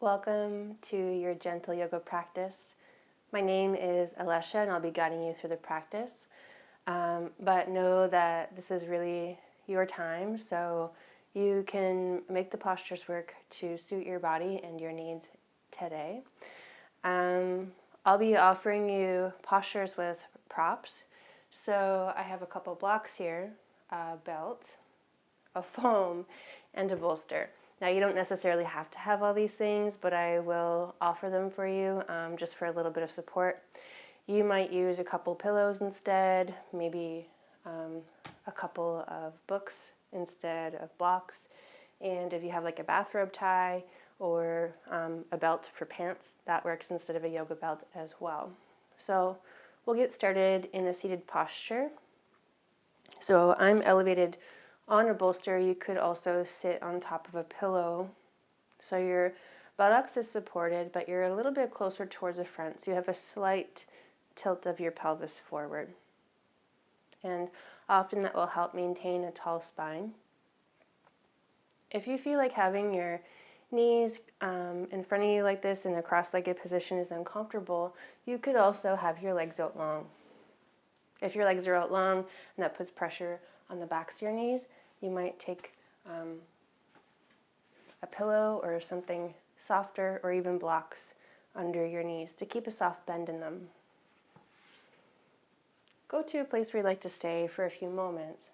Welcome to your gentle yoga practice. My name is Alesha and I'll be guiding you through the practice. But know that this is really your time, so you can make the postures work to suit your body and your needs today. I'll be offering you postures with props. So I have a couple blocks here, a belt, a foam, and a bolster. Now you don't necessarily have to have all these things, but I will offer them for you just for a little bit of support. You might use a couple pillows instead, maybe a couple of books instead of blocks. And if you have like a bathrobe tie or a belt for pants, that works instead of a yoga belt as well. So we'll get started in a seated posture. So I'm elevated on a bolster. You could also sit on top of a pillow. So your buttocks is supported, but you're a little bit closer towards the front. So you have a slight tilt of your pelvis forward. And often that will help maintain a tall spine. If you feel like having your knees in front of you like this in a cross-legged position is uncomfortable, you could also have your legs out long. If your legs are out long and that puts pressure on the backs of your knees, you might take a pillow or something softer or even blocks under your knees to keep a soft bend in them. Go to a place where you like to stay for a few moments,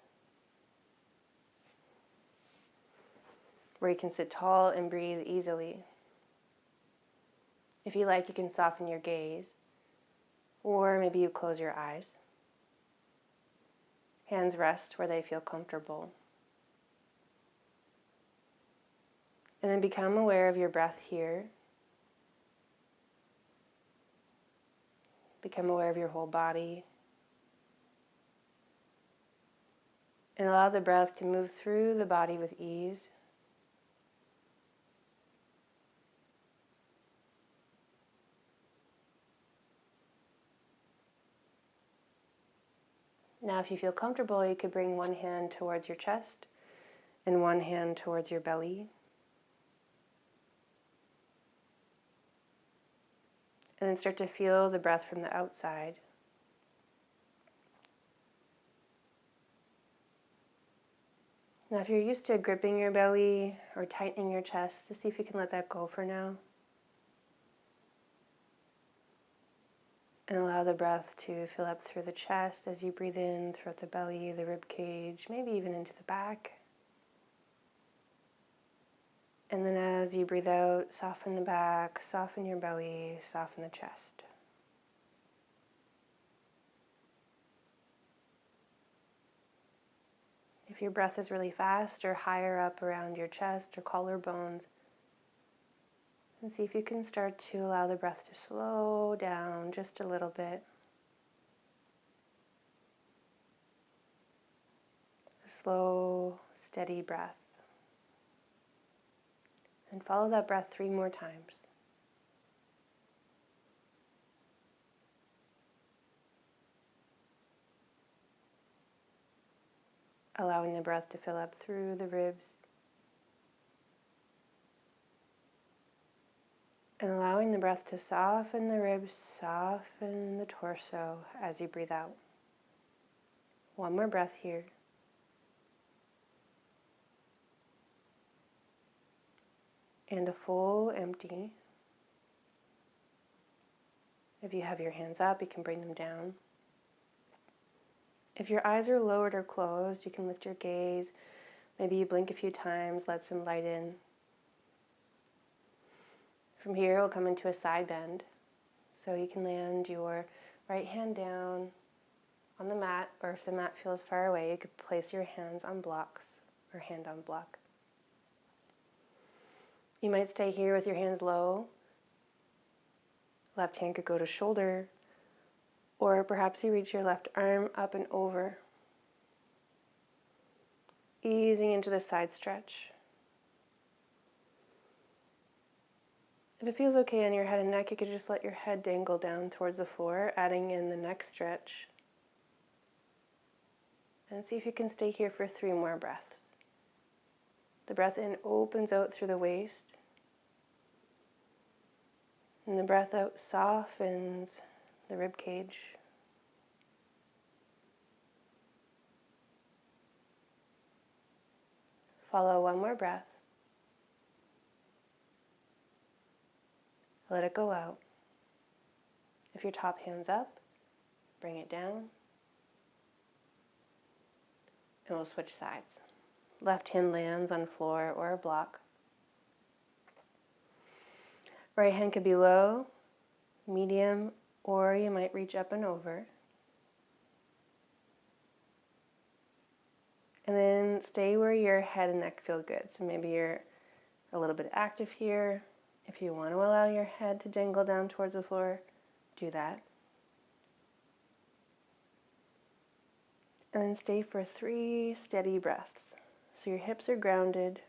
where you can sit tall and breathe easily. If you like, you can soften your gaze, or maybe you close your eyes. Hands rest where they feel comfortable. And then become aware of your breath here. Become aware of your whole body. And allow the breath to move through the body with ease. Now, if you feel comfortable, you could bring one hand towards your chest and one hand towards your belly. And then start to feel the breath from the outside. Now, if you're used to gripping your belly or tightening your chest, just see if you can let that go for now. And allow the breath to fill up through the chest as you breathe in throughout the belly, the rib cage, maybe even into the back. And then as you breathe out, soften the back, soften your belly, soften the chest. If your breath is really fast or higher up around your chest or collarbones, and see if you can start to allow the breath to slow down just a little bit. A slow, steady breath. And follow that breath 3 more times. Allowing the breath to fill up through the ribs. And allowing the breath to soften the ribs, soften the torso as you breathe out. One more breath here. And a full empty. If you have your hands up, you can bring them down. If your eyes are lowered or closed, you can lift your gaze. Maybe you blink a few times, let some light in. From here, we'll come into a side bend. So you can land your right hand down on the mat, or if the mat feels far away, you could place your hands on blocks or hand on block. You might stay here with your hands low. Left hand could go to shoulder, or perhaps you reach your left arm up and over, easing into the side stretch. If it feels okay on your head and neck, you could just let your head dangle down towards the floor, adding in the neck stretch. And see if you can stay here for 3 more breaths. The breath in opens out through the waist. And the breath out softens the rib cage. Follow one more breath. Let it go out. If your top hand's up, bring it down. And we'll switch sides. Left hand lands on floor or a block. Right hand could be low, medium, or you might reach up and over. And then stay where your head and neck feel good. So maybe you're a little bit active here. If you want to allow your head to dangle down towards the floor, do that. And then stay for 3 steady breaths. So your hips are grounded.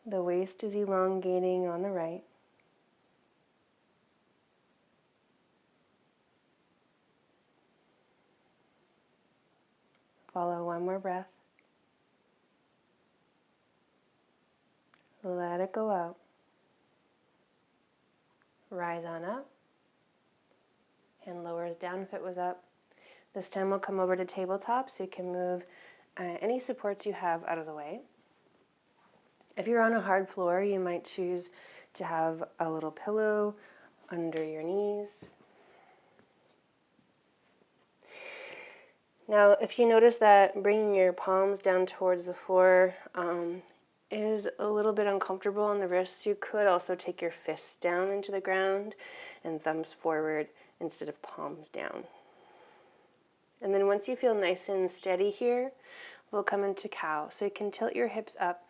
The waist is elongating on the right. Follow one more breath. Let it go out. Rise on up. Hand lowers down if it was up. This time we'll come over to tabletop so you can move any supports you have out of the way. If you're on a hard floor, you might choose to have a little pillow under your knees. Now, if you notice that bringing your palms down towards the floor is a little bit uncomfortable on the wrists, you could also take your fists down into the ground and thumbs forward instead of palms down. And then once you feel nice and steady here, we'll come into cow. So you can tilt your hips up,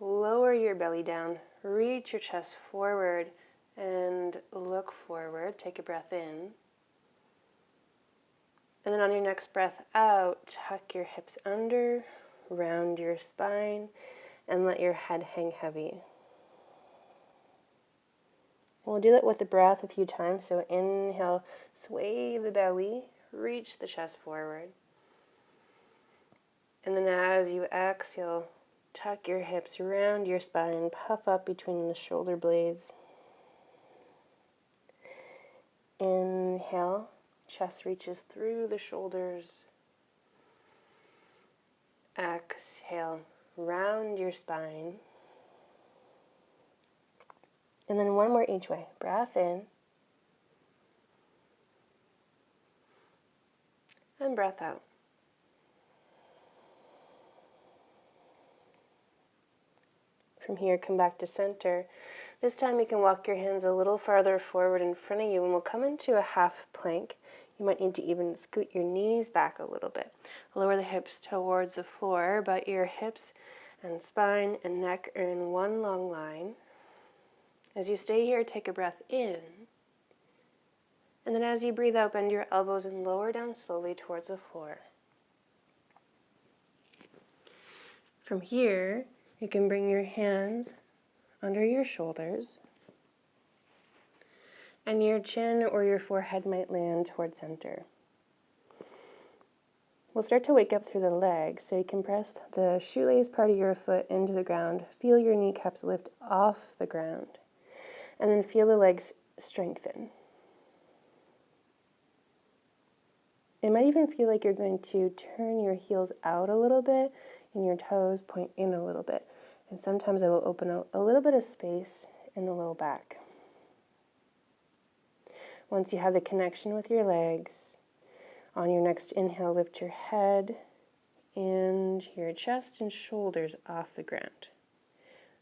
lower your belly down, reach your chest forward, and look forward. Take a breath in. And then on your next breath out, tuck your hips under, round your spine, and let your head hang heavy. We'll do that with the breath a few times. So inhale, sway the belly, reach the chest forward. And then as you exhale, tuck your hips around your spine, puff up between the shoulder blades. Inhale, chest reaches through the shoulders. Exhale, round your spine. And then one more each way. Breath in. And breath out. From here, come back to center. This time you can walk your hands a little farther forward in front of you, and we'll come into a half plank. You might need to even scoot your knees back a little bit. Lower the hips towards the floor, but your hips and spine and neck are in one long line. As you stay here, take a breath in. And then as you breathe out, bend your elbows and lower down slowly towards the floor. From here, you can bring your hands under your shoulders, and your chin or your forehead might land towards center. We'll start to wake up through the legs, so you can press the shoelace part of your foot into the ground. Feel your kneecaps lift off the ground, and then feel the legs strengthen. It might even feel like you're going to turn your heels out a little bit and your toes point in a little bit. And sometimes it will open a little bit of space in the low back. Once you have the connection with your legs, on your next inhale, lift your head and your chest and shoulders off the ground.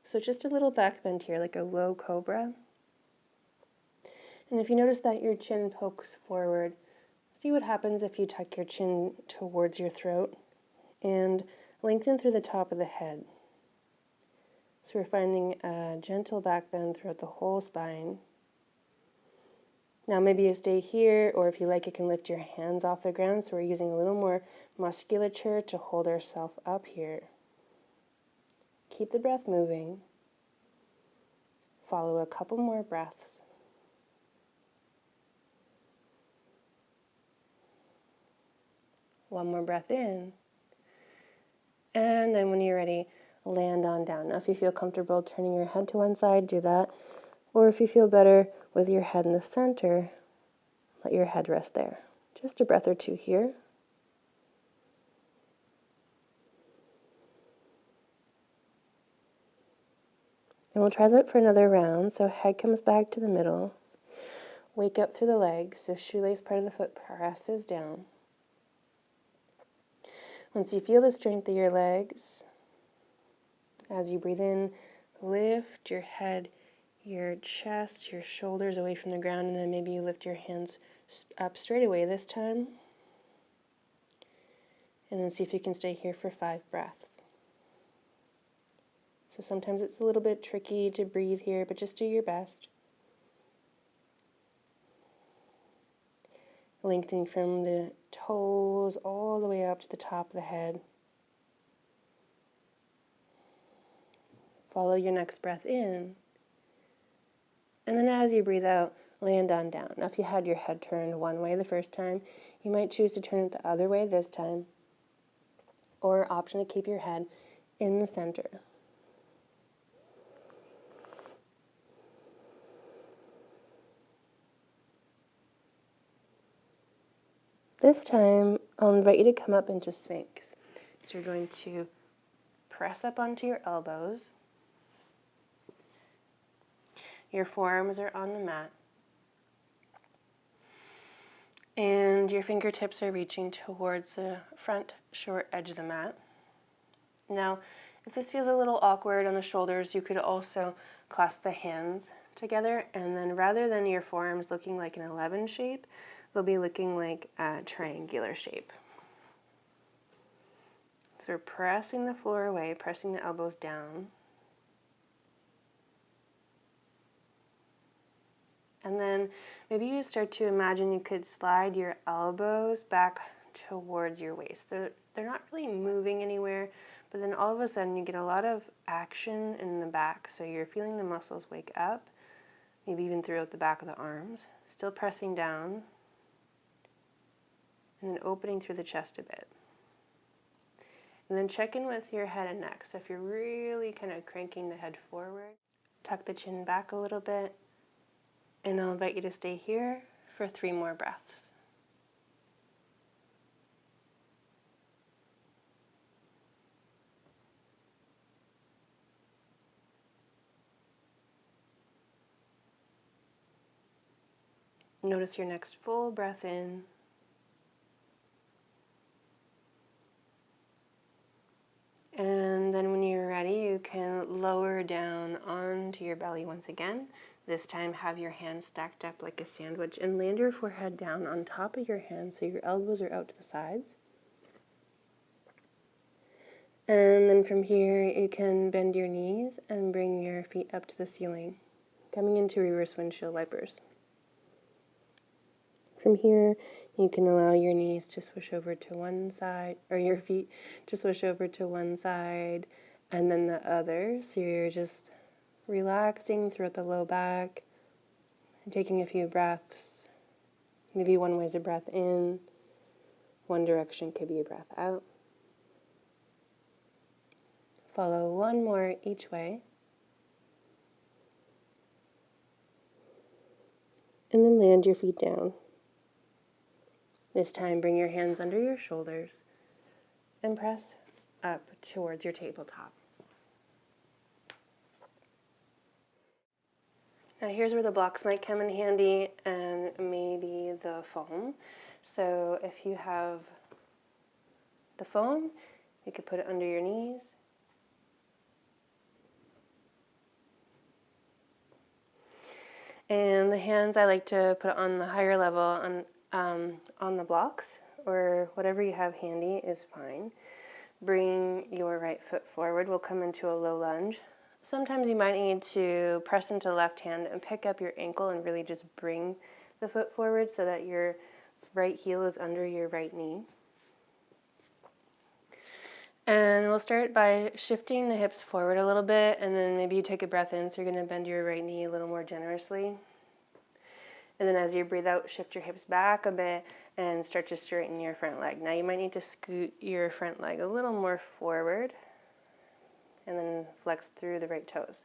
So just a little back bend here, like a low cobra. And if you notice that your chin pokes forward, see what happens if you tuck your chin towards your throat and lengthen through the top of the head. So we're finding a gentle back bend throughout the whole spine. Now maybe you stay here, or if you like, you can lift your hands off the ground. So we're using a little more musculature to hold ourselves up here. Keep the breath moving. Follow a couple more breaths. One more breath in. And then when you're ready, land on down. Now, if you feel comfortable turning your head to one side, do that. Or if you feel better with your head in the center, let your head rest there. Just a breath or two here. And we'll try that for another round. So head comes back to the middle. Wake up through the legs. So shoelace part of the foot presses down. Once you feel the strength of your legs, as you breathe in, lift your head, your chest, your shoulders away from the ground, and then maybe you lift your hands up straight away this time. And then see if you can stay here for 5 breaths. So sometimes it's a little bit tricky to breathe here, but just do your best. Lengthening from the toes all the way up to the top of the head. Follow your next breath in. And then as you breathe out, land on down. Now if you had your head turned one way the first time, you might choose to turn it the other way this time. Or option to keep your head in the center. This time, I'll invite you to come up into Sphinx. So you're going to press up onto your elbows. Your forearms are on the mat. And your fingertips are reaching towards the front short edge of the mat. Now, if this feels a little awkward on the shoulders, you could also clasp the hands together, and then rather than your forearms looking like an 11 shape, they'll be looking like a triangular shape. So we're pressing the floor away, pressing the elbows down. And then maybe you start to imagine you could slide your elbows back towards your waist. They're not really moving anywhere, but then all of a sudden you get a lot of action in the back. So you're feeling the muscles wake up, maybe even throughout the back of the arms. Still pressing down, and then opening through the chest a bit. And then check in with your head and neck. So if you're really kind of cranking the head forward, tuck the chin back a little bit, and I'll invite you to stay here for 3 more breaths. Notice your next full breath in. And then when you're ready, you can lower down onto your belly once again. This time have your hands stacked up like a sandwich and land your forehead down on top of your hands so your elbows are out to the sides. And then from here, you can bend your knees and bring your feet up to the ceiling, coming into reverse windshield wipers. From here, you can allow your knees to swish over to one side, or your feet to swish over to one side and then the other. So you're just relaxing throughout the low back and taking a few breaths. Maybe one way is a breath in, one direction could be a breath out. Follow one more each way. And then land your feet down. This time, bring your hands under your shoulders and press up towards your tabletop. Now here's where the blocks might come in handy, and maybe the foam. So if you have the foam, you could put it under your knees. And the hands I like to put on the higher level on the blocks, or whatever you have handy is fine. Bring your right foot forward. We'll come into a low lunge. Sometimes you might need to press into the left hand and pick up your ankle and really just bring the foot forward so that your right heel is under your right knee. And we'll start by shifting the hips forward a little bit, and then maybe you take a breath in, so you're going to bend your right knee a little more generously. And then as you breathe out, shift your hips back a bit and start to straighten your front leg. Now you might need to scoot your front leg a little more forward. and then flex through the right toes.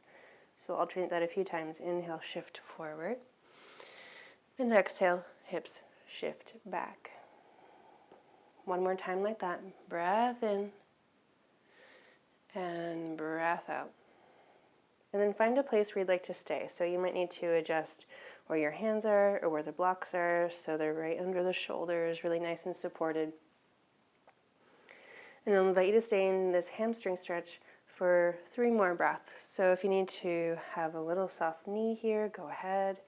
So alternate that a few times. Inhale, shift forward. And exhale, hips shift back. One more time like that. Breath in and breath out. And then find a place where you'd like to stay. So you might need to adjust where your hands are or where the blocks are so they're right under the shoulders, really nice and supported. And I'll invite you to stay in this hamstring stretch for 3 more breaths. So if you need to have a little soft knee here, go ahead.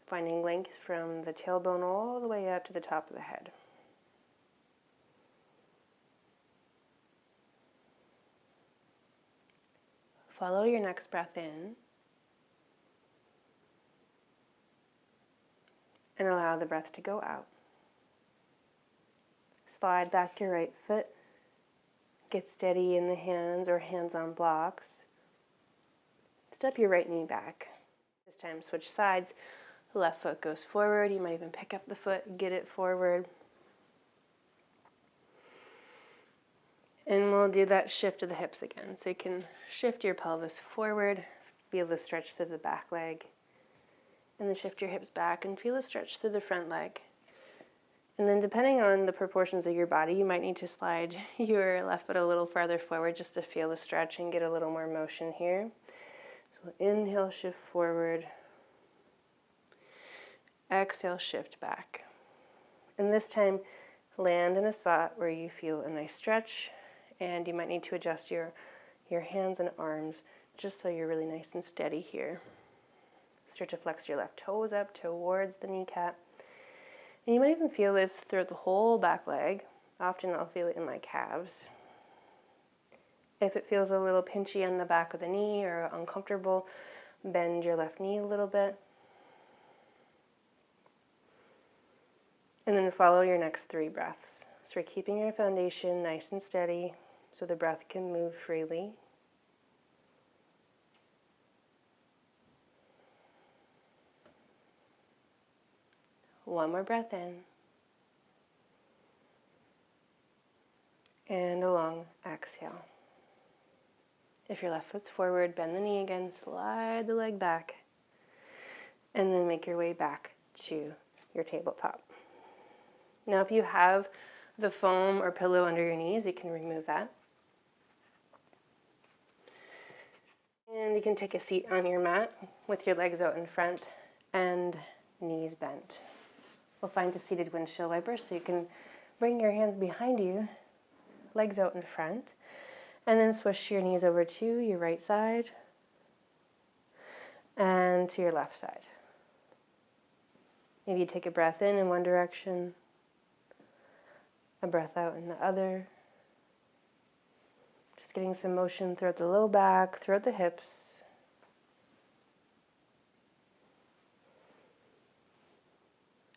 Finding length from the tailbone all the way up to the top of the head. Follow your next breath in and allow the breath to go out. Slide back your right foot. Get steady in the hands or hands on blocks. Step your right knee back. This time switch sides. The left foot goes forward. You might even pick up the foot, get it forward. And we'll do that shift of the hips again. So you can shift your pelvis forward, feel the stretch through the back leg. And then shift your hips back and feel a stretch through the front leg. And then depending on the proportions of your body, you might need to slide your left foot a little farther forward just to feel the stretch and get a little more motion here. So inhale, shift forward. Exhale, shift back. And this time, land in a spot where you feel a nice stretch, and you might need to adjust your hands and arms just so you're really nice and steady here. Start to flex your left toes up towards the kneecap. And you might even feel this throughout the whole back leg. Often I'll feel it in my calves. If it feels a little pinchy on the back of the knee or uncomfortable, bend your left knee a little bit. And then follow your next 3 breaths. So we're keeping your foundation nice and steady so the breath can move freely. One more breath in. And a long exhale. If your left foot's forward, bend the knee again, slide the leg back, and then make your way back to your tabletop. Now, if you have the foam or pillow under your knees, you can remove that. And you can take a seat on your mat with your legs out in front and knees bent. We'll find a seated windshield wiper so you can bring your hands behind you, legs out in front, and then swish your knees over to your right side and to your left side. Maybe you take a breath in one direction, a breath out in the other. Just getting some motion throughout the low back, throughout the hips.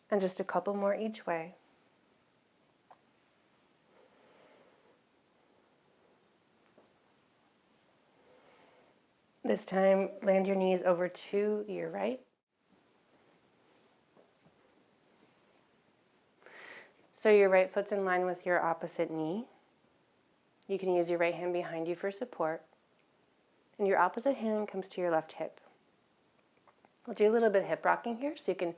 And just a couple more each way. This time, land your knees over to your right. So your right foot's in line with your opposite knee. You can use your right hand behind you for support. And your opposite hand comes to your left hip. We'll do a little bit of hip rocking here. So you can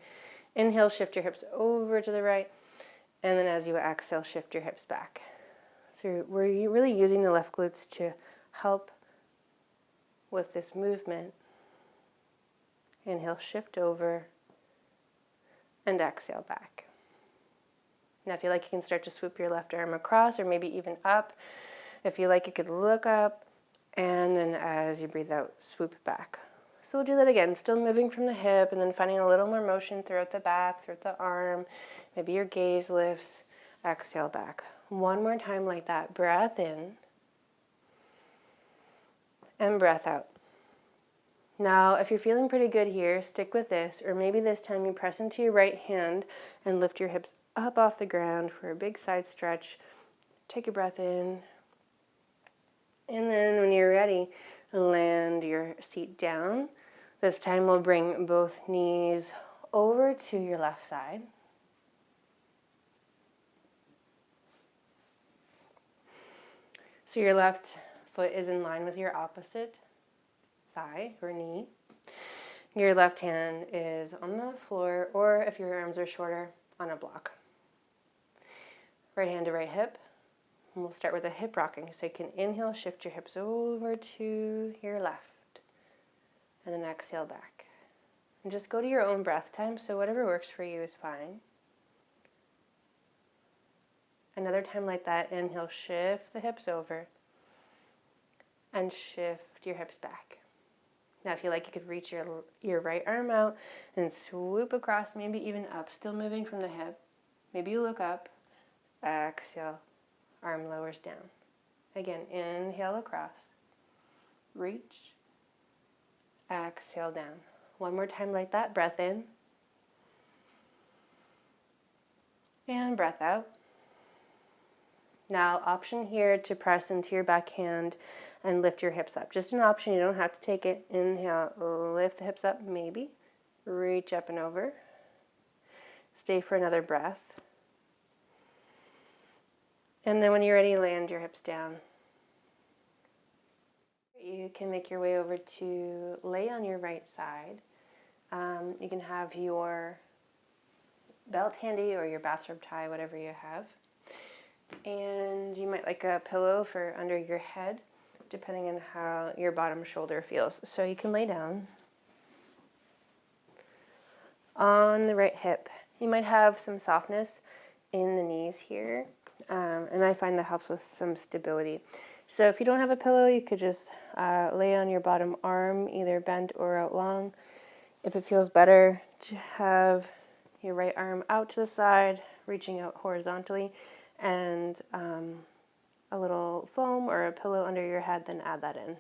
inhale, shift your hips over to the right. And then as you exhale, shift your hips back. So we're really using the left glutes to help with this movement. Inhale, shift over, and exhale back. Now if you like, you can start to swoop your left arm across or maybe even up. If you like, you could look up, and then as you breathe out, swoop back. So we'll do that again, still moving from the hip and then finding a little more motion throughout the back, throughout the arm. Maybe your gaze lifts, exhale back. One more time like that. Breath in and breath out. Now, if you're feeling pretty good here, stick with this, or maybe this time you press into your right hand and lift your hips up off the ground for a big side stretch. Take a breath in. And then when you're ready, land your seat down. This time we'll bring both knees over to your left side. So your left foot is in line with your opposite thigh or knee. Your left hand is on the floor, or if your arms are shorter, on a block. Right hand to right hip. And we'll start with a hip rocking. So you can inhale, shift your hips over to your left, and then exhale back. And just go to your own breath time, so whatever works for you is fine. Another time like that, inhale, shift the hips over, and shift your hips back. Now if you like, you could reach your right arm out and swoop across, maybe even up, still moving from the hip. Maybe you look up, exhale, arm lowers down. Again, inhale across, reach, exhale down. One more time like that, breath in, and breath out. Now, option here to press into your back hand and lift your hips up. Just an option, you don't have to take it. Inhale, lift the hips up, maybe. Reach up and over. Stay for another breath. And then when you're ready, land your hips down. You can make your way over to lay on your right side. You can have your belt handy or your bathrobe tie, whatever you have. And you might like a pillow for under your head, depending on how your bottom shoulder feels. So you can lay down on the right hip. You might have some softness in the knees here, and I find that helps with some stability. So if you don't have a pillow, you could just lay on your bottom arm, either bent or out long. If it feels better to have your right arm out to the side, reaching out horizontally, and a little foam or a pillow under your head, then add that in.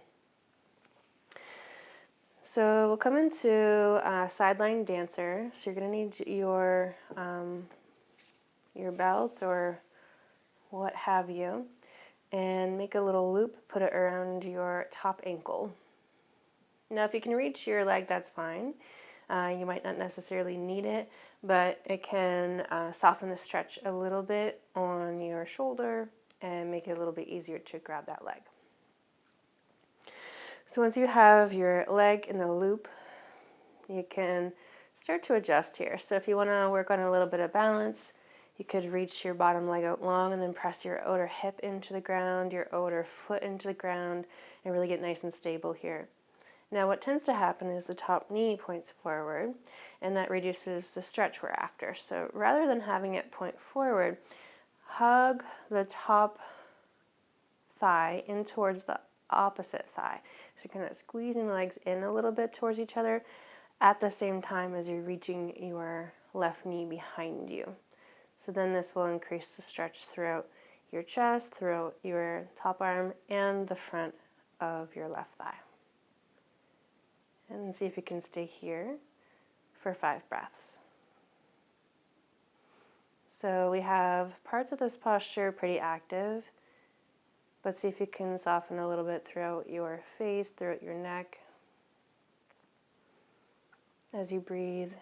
So we'll come into side lying dancer. So you're going to need your belt or what have you, and make a little loop, put it around your top ankle. Now if you can reach your leg, that's fine. You might not necessarily need it, but it can soften the stretch a little bit on your shoulder and make it a little bit easier to grab that leg. So once you have your leg in the loop, you can start to adjust here. So if you want to work on a little bit of balance, you could reach your bottom leg out long and then press your outer hip into the ground, your outer foot into the ground, and really get nice and stable here. Now what tends to happen is the top knee points forward, and that reduces the stretch we're after. So rather than having it point forward, hug the top thigh in towards the opposite thigh. So kind of squeezing the legs in a little bit towards each other at the same time as you're reaching your left knee behind you. So then this will increase the stretch throughout your chest, throughout your top arm, and the front of your left thigh. And see if you can stay here for 5 breaths. So we have parts of this posture pretty active, but see if you can soften a little bit throughout your face, throughout your neck, as you breathe.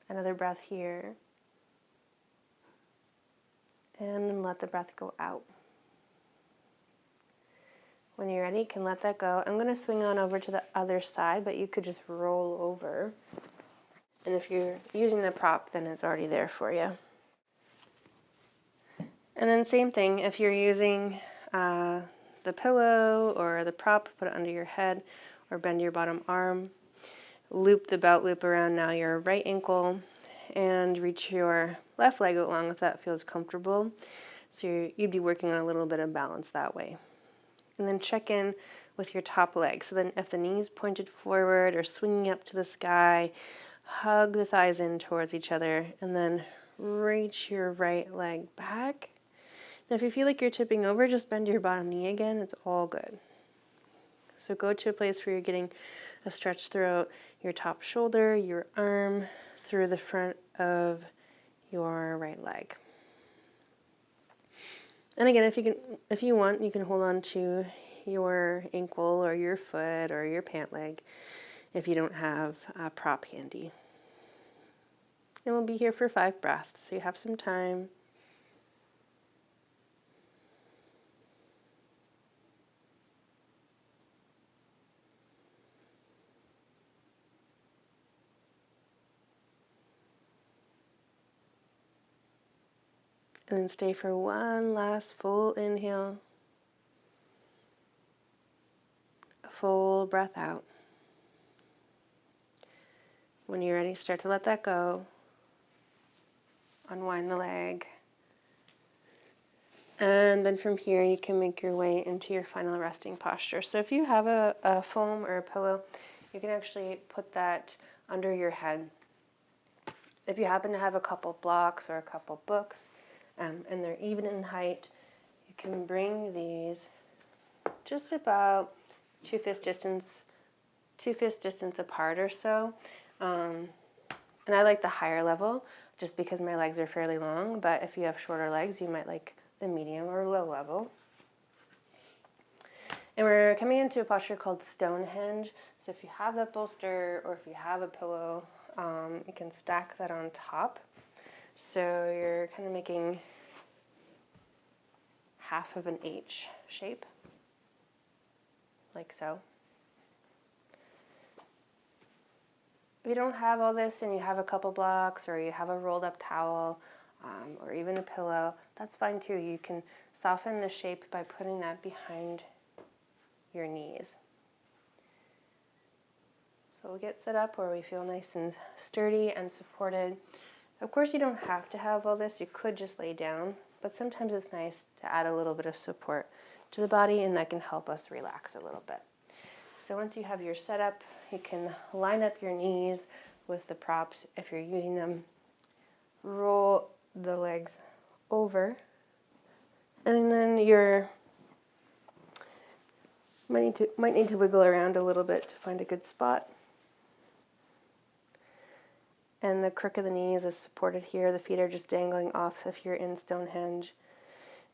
Another breath here, and then let the breath go out. When you're ready, you can let that go. I'm going to swing on over to the other side, but you could just roll over. And if you're using the prop, then it's already there for you. And then same thing, if you're using the pillow or the prop, put it under your head or bend your bottom arm. Loop the belt loop around now your right ankle and reach your left leg out long if that feels comfortable. So you'd be working on a little bit of balance that way. And then check in with your top leg. So then if the knees pointed forward or swinging up to the sky, hug the thighs in towards each other and then reach your right leg back. Now if you feel like you're tipping over, just bend your bottom knee again. It's all good. So go to a place where you're getting a stretch throughout your top shoulder, your arm, through the front of your right leg. And again, if you want, you can hold on to your ankle or your foot or your pant leg if you don't have a prop handy. And we'll be here for 5 breaths, so you have some time. And then stay for one last full inhale. A full breath out. When you're ready, start to let that go. Unwind the leg. And then from here, you can make your way into your final resting posture. So if you have a foam or a pillow, you can actually put that under your head. If you happen to have a couple blocks or a couple books, and they're even in height, you can bring these just about two fist distance apart or so. And I like the higher level just because my legs are fairly long, but if you have shorter legs, you might like the medium or low level. And we're coming into a posture called Stonehenge. So if you have that bolster or if you have a pillow, you can stack that on top. So you're kind of making half of an H shape, like so. If you don't have all this and you have a couple blocks or you have a rolled up towel or even a pillow, that's fine too. You can soften the shape by putting that behind your knees. So we'll get set up where we feel nice and sturdy and supported. Of course, you don't have to have all this. You could just lay down, but sometimes it's nice to add a little bit of support to the body, and that can help us relax a little bit. So once you have your setup, you can line up your knees with the props if you're using them. Roll the legs over, and then you might need to wiggle around a little bit to find a good spot. And the crook of the knees is supported here. The feet are just dangling off if you're in Stonehenge.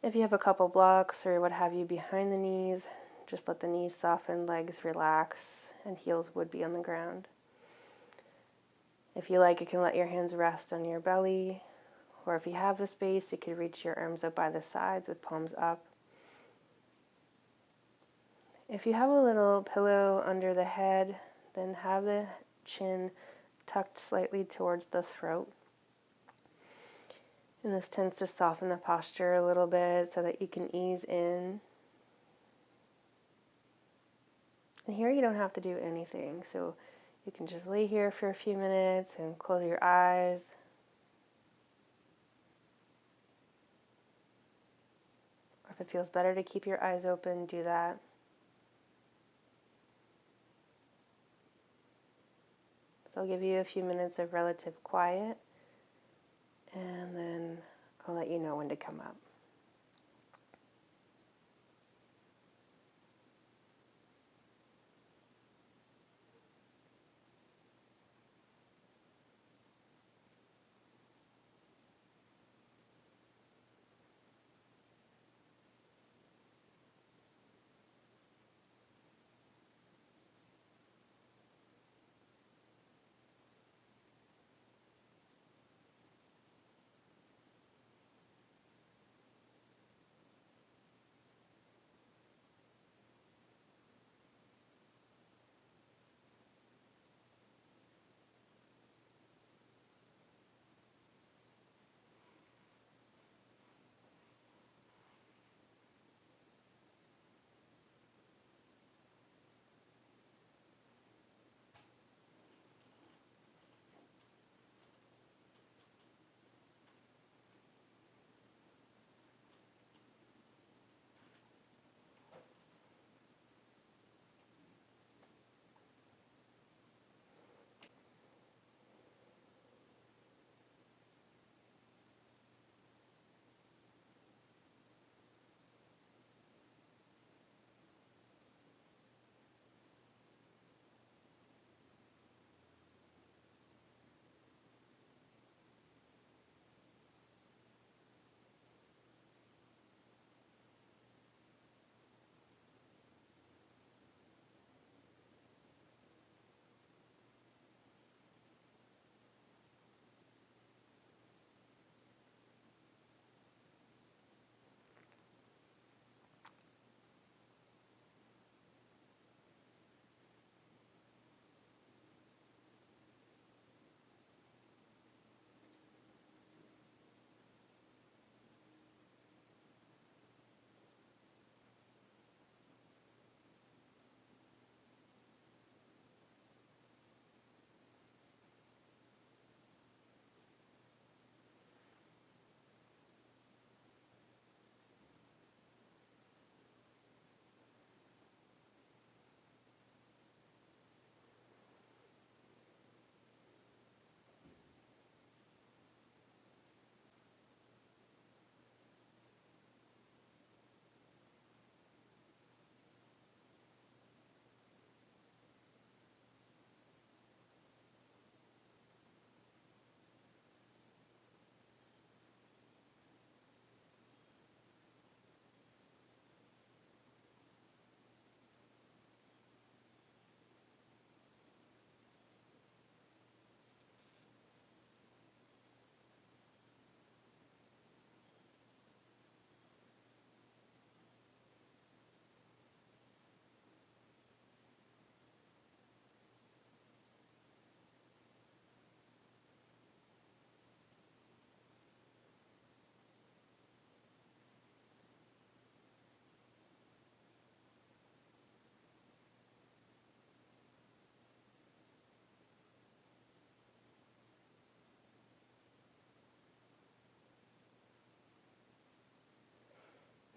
If you have a couple blocks or what have you behind the knees, just let the knees soften, legs relax, and heels would be on the ground. If you like, you can let your hands rest on your belly, or if you have the space, you could reach your arms up by the sides with palms up. If you have a little pillow under the head, then have the chin tucked slightly towards the throat. And this tends to soften the posture a little bit so that you can ease in. And here you don't have to do anything, so you can just lay here for a few minutes and close your eyes. Or if it feels better to keep your eyes open, do that. So I'll give you a few minutes of relative quiet, and then I'll let you know when to come up.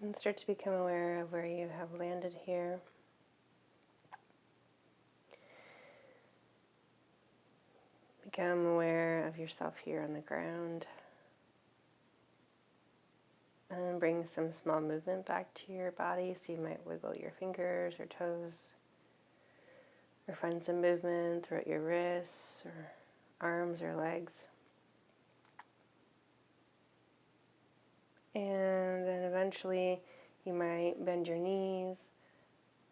And start to become aware of where you have landed here. Become aware of yourself here on the ground. And then bring some small movement back to your body. So you might wiggle your fingers or toes, or find some movement throughout your wrists or arms or legs. And then eventually you might bend your knees.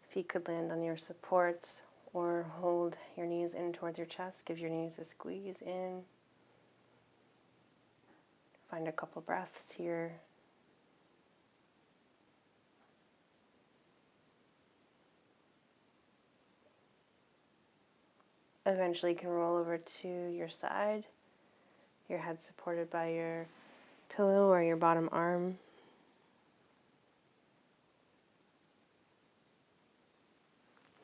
Feet could land on your supports, or hold your knees in towards your chest. Give your knees a squeeze in. Find a couple breaths here. Eventually you can roll over to your side, your head supported by your pillow or your bottom arm.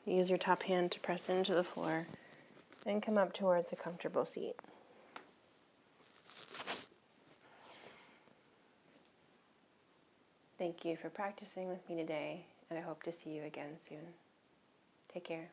Use your top hand to press into the floor and come up towards a comfortable seat. Thank you for practicing with me today, and I hope to see you again soon. Take care.